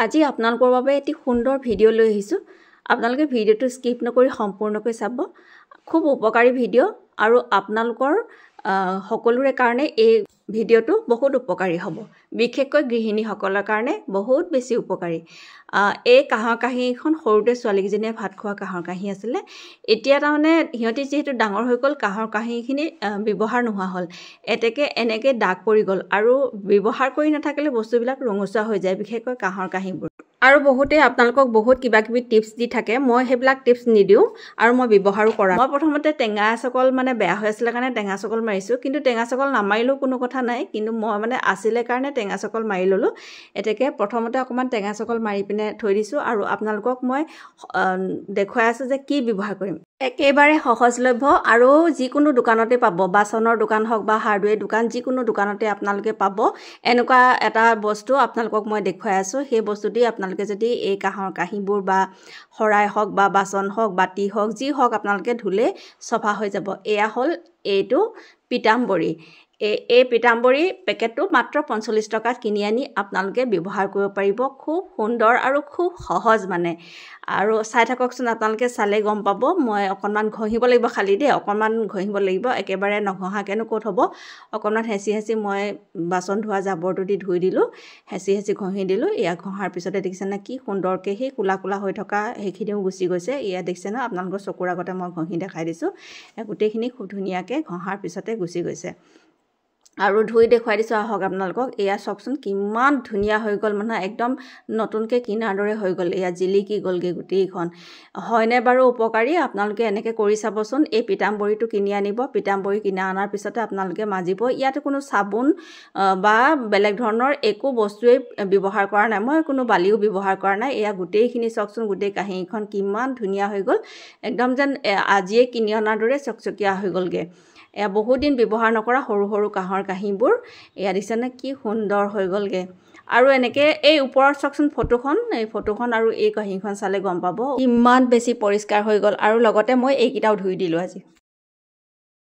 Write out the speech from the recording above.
আজি আপোনালোকৰ বাবে এটি সুন্দৰ ভিডিঅ' লৈ আহিছোঁ। আপোনালোকে ভিডিঅ'টো স্কিপ নকৰি সম্পূৰ্ণকৈ চাব। খুব উপকাৰী ভিডিঅ' আৰু আপোনালোকৰ সকলোৰে কাৰণে এই ভিডিঅ'টো বহুত উপকাৰী হ'ব। বিশেষকৈ গৃহিণীসকলৰ কাৰণে বহুত বেছি উপকাৰী। এই কাঁহৰ কাঁহীখন সৰুতে ছোৱালীকেইজনীয়ে ভাত খোৱা কাঁহৰ কাঁহী আছিলে। এতিয়া তাৰমানে সিহঁতি যিহেতু ডাঙৰ হৈ গ'ল, কাঁহৰ কাঁহীখিনি ব্যৱহাৰ নোহোৱা হ'ল। এনেকৈ দাগ পৰি গ'ল আৰু ব্যৱহাৰ কৰি নাথাকিলে বস্তুবিলাক ৰঙচুৱা হৈ যায়, বিশেষকৈ কাঁহৰ কাঁহীবোৰ। আৰু বহুতে আপোনালোকক বহুত কিবা কিবি টিপছ দি থাকে, মই সেইবিলাক টিপছ নিদিওঁ আৰু মই ব্যৱহাৰো কৰা। মই প্ৰথমতে টেঙা চকল বেয়া হৈ আছিলে কাৰণে টেঙা চকল মাৰিছোঁ, কিন্তু টেঙা চকল নামাৰিলেও কোনো কথা নাই, কিন্তু মই আছিলে কাৰণে টেঙা চকল মাৰি ল'লোঁ। প্ৰথমতে অকণমান টেঙা চকল মাৰি পিনে থৈ দিছোঁ আৰু আপোনালোকক মই দেখুৱাই আছোঁ যে কি ব্যৱহাৰ কৰিম। একেবাৰে সহজলভ্য আৰু যিকোনো দোকানতে পাব, বাচনৰ দোকান হওক বা হাৰ্ডৱেৰ দোকান, যিকোনো দোকানতে আপোনালোকে পাব। এনেকুৱা এটা বস্তু আপোনালোকক মই দেখুৱাই আছোঁ। সেই বস্তুটি আপোনালোকে যদি এই কাঁহৰ কাঁহীবোৰ বা শৰাই হওক বা বাচন হওক, বাতি হওক, যি হওক আপোনালোকে ধুলে চফা হৈ যাব। এয়া হ'ল এইটো পিতাম্বৰী। এই পিতাম্বৰী পেকেটটো মাত্ৰ 45 টকাত কিনি আনি আপোনালোকে ব্যৱহাৰ কৰিব পাৰিব। খুব সুন্দৰ আৰু খুব সহজ আৰু চাই থাককচোন, আপোনালোকে চালে গম পাব। মই অকণমান ঘঁহিব লাগিব খালি দেই, অকণমান ঘঁহিব লাগিব, একেবাৰে নঘঁহাকেনো ক'ত হ'ব। অকণমান হেঁচি মই বাচন ধোৱা জাবৰটো দি ধুই দিলোঁ, হেঁচি ঘঁহি দিলোঁ। এয়া ঘঁহাৰ পিছতে দেখিছেনে কি সুন্দৰকৈ সেই কোলা কোলা হৈ থকা সেইখিনিও গুচি গৈছে। এয়া দেখিছে ন, আপোনালোকৰ চকুৰ আগতে মই ঘঁহি দেখাই দিছোঁ। গোটেইখিনি খুব ধুনীয়াকৈ ঘঁহাৰ পিছতে গুচি গৈছে আৰু ধুই দেখুৱাই দিছোঁ। আহক আপোনালোকক, এয়া চাওকচোন কিমান ধুনীয়া হৈ গ'ল, একদম নতুনকৈ কিনাৰ দৰে হৈ গ'ল। এয়া জিলিকি গ'লগৈ গোটেইখন। হয়নে বাৰু উপকাৰী? আপোনালোকে এনেকৈ কৰি চাবচোন। এই পিতাম্বৰীটো কিনি আনিব। পিতাম্বৰী কিনি অনাৰ পিছতে আপোনালোকে মাজিব। ইয়াত কোনো চাবোন বা বেলেগ ধৰণৰ একো বস্তুৱেই ব্যৱহাৰ কৰা নাই, মই কোনো বালিও ব্যৱহাৰ কৰা নাই। এয়া গোটেইখিনি চাওকচোন, গোটেই কাঁহীখন কিমান ধুনীয়া হৈ গ'ল, একদম যেন আজিয়ে কিনি অনাৰ দৰে চকচকীয়া হৈ গ'লগৈ। এয়া বহুত দিন ব্যৱহাৰ নকৰা সৰু সৰু কাঁহৰ কাঁহীবোৰ। এয়া দেখিছেনে কি সুন্দৰ হৈ গ'লগৈ। আৰু এনেকৈ এই ওপৰত চাওকচোন ফটোখন, এই ফটোখন আৰু এই কাঁহীখন চালে গম পাব কিমান বেছি পৰিষ্কাৰ হৈ গ'ল। আৰু লগতে মই এইকেইটাও ধুই দিলোঁ আজি।